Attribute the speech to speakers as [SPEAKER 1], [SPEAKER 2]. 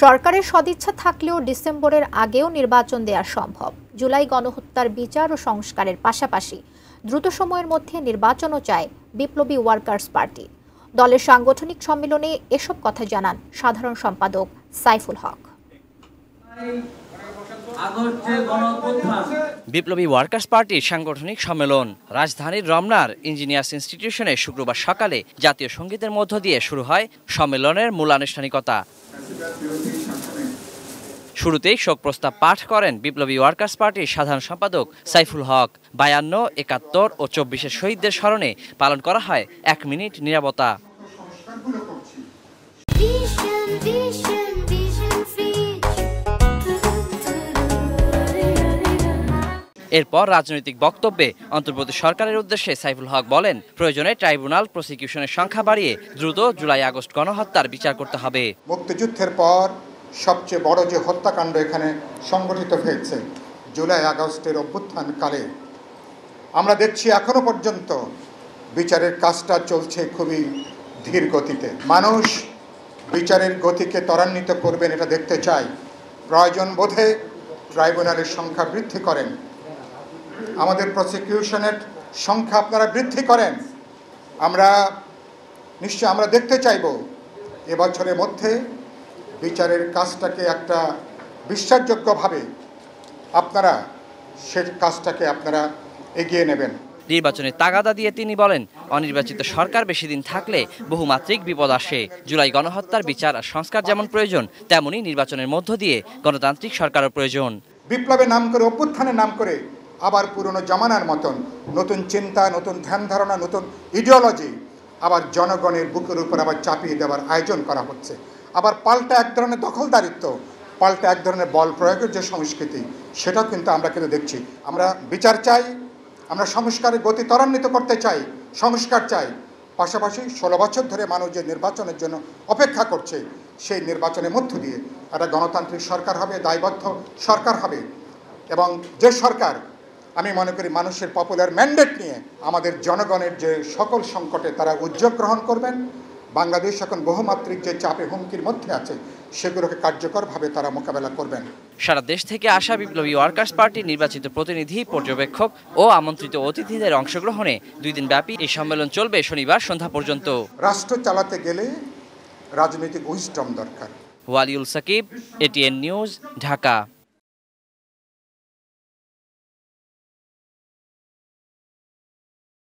[SPEAKER 1] সরকারের সদিচ্ছা থাকলেও ডিসেম্বরের আগেও নির্বাচন দেয়া সম্ভব। জুলাই গণহত্যার বিচার ও সংস্কারের পাশাপাশি দ্রুত সময়ের মধ্যে নির্বাচনও চায় বিপ্লবী ওয়ার্কার্স পার্টি। দলের সাংগঠনিক সম্মেলনে এসব কথা জানান সাধারণ সম্পাদক সাইফুল হক।
[SPEAKER 2] বিপ্লবী ওয়ার্কার্স পার্টির সাংগঠনিক সম্মেলন রাজধানীর রমনার ইঞ্জিনিয়ার্স ইনস্টিটিউশনে শুক্রবার সকালে জাতীয় সঙ্গীতের মধ্য দিয়ে শুরু হয় সম্মেলনের মূল আনুষ্ঠানিকতা। শুরুতেই শোক প্রস্তাব পাঠ করেন বিপ্লবী ওয়ার্কার্স পার্টির সাধারণ সম্পাদক সাইফুল হক। 52, 71 ও 24-এর শহীদদের স্মরণে পালন করা হয় 1 মিনিট নীরবতা। এরপর রাজনৈতিক বক্তব্যে অন্তর্বর্তী সরকারের উদ্দেশ্যে সাইফুল হক বলেন, প্রয়োজনে ট্রাইব্যুনাল প্রসিকিউশনের সংখ্যা বাড়িয়ে দ্রুত জুলাই-আগস্ট গণহত্যার বিচার করতে হবে।
[SPEAKER 3] মুক্তিযুদ্ধের পর সবচেয়ে বড় যে হত্যাকাণ্ড এখানে সংগঠিত হয়েছে জুলাই-আগস্টের অভ্যুত্থানকালে, আমরা দেখছি এখনো পর্যন্ত বিচারের কাজটা চলছে খুবই ধীর গতিতে। মানুষ বিচারের গতিকে ত্বরান্বিত করবেন এটা দেখতে চাই। প্রয়োজন বোধে ট্রাইব্যুনালের সংখ্যা বৃদ্ধি করেন, আমাদের প্রসিকিউশনের সংখ্যা আপনারা বৃদ্ধি করেন। নিশ্চয় আমরা দেখতে চাইব এবছরের মধ্যে বিচারের কাজটাকে একটা বিশ্বাসযোগ্যভাবে আপনারা সেই কাজটাকে আপনারা এগিয়ে নেবেন।
[SPEAKER 2] নির্বাচনের তাগাদা দিয়ে তিনি বলেন, অনির্বাচিত সরকার বেশি দিন থাকলে বহুমাত্রিক বিপদ আসে। জুলাই গণহত্যার বিচার আর সংস্কার যেমন প্রয়োজন, তেমনি নির্বাচনের মধ্য দিয়ে গণতান্ত্রিক সরকারও প্রয়োজন।
[SPEAKER 3] বিপ্লবের নাম করে, অভ্যুত্থানের নাম করে আবার পুরনো জমানার মতন নতুন চিন্তা, নতুন ধ্যান ধারণা, নতুন ইডিওলজি আবার জনগণের বুকের উপর আবার চাপিয়ে দেওয়ার আয়োজন করা হচ্ছে। আবার পাল্টা এক ধরনের দখলদারিত্ব, পাল্টা এক ধরনের বল প্রয়োগের যে সংস্কৃতি, সেটাও কিন্তু আমরা দেখছি। আমরা বিচার চাই, আমরা সংস্কারের গতি ত্বরান্বিত করতে চাই, সংস্কার চাই। পাশাপাশি 16 বছর ধরে মানুষ যে নির্বাচনের জন্য অপেক্ষা করছে, সেই নির্বাচনের মধ্য দিয়ে একটা গণতান্ত্রিক সরকার হবে, দায়বদ্ধ সরকার হবে। এবং যে সরকার, আমি মনে করি মানুষের পপুলার ম্যান্ডেট নিয়ে আমাদের জনগণের যে সকল সংকটে তারা উদ্যোগ গ্রহণ করবেন। বাংলাদেশ এখন বহুমাত্রিক যে চাপে হুমকির মধ্যে আছে, সেগুলোকে কার্যকরভাবে তারা মোকাবেলা করবেন।
[SPEAKER 2] সারা দেশ থেকে আসা বিপ্লবী ওয়ার্কার্স পার্টির নির্বাচিত প্রতিনিধি, পর্যবেক্ষক ও আমন্ত্রিত অতিথিদের অংশগ্রহণে 2 দিন ব্যাপী এই সম্মেলন চলবে শনিবার সন্ধ্যা পর্যন্ত।
[SPEAKER 3] রাষ্ট্র চালাতে গেলে রাজনৈতিক উইজডম দরকার।
[SPEAKER 2] Waliul Sakib, ATN news, Dhaka.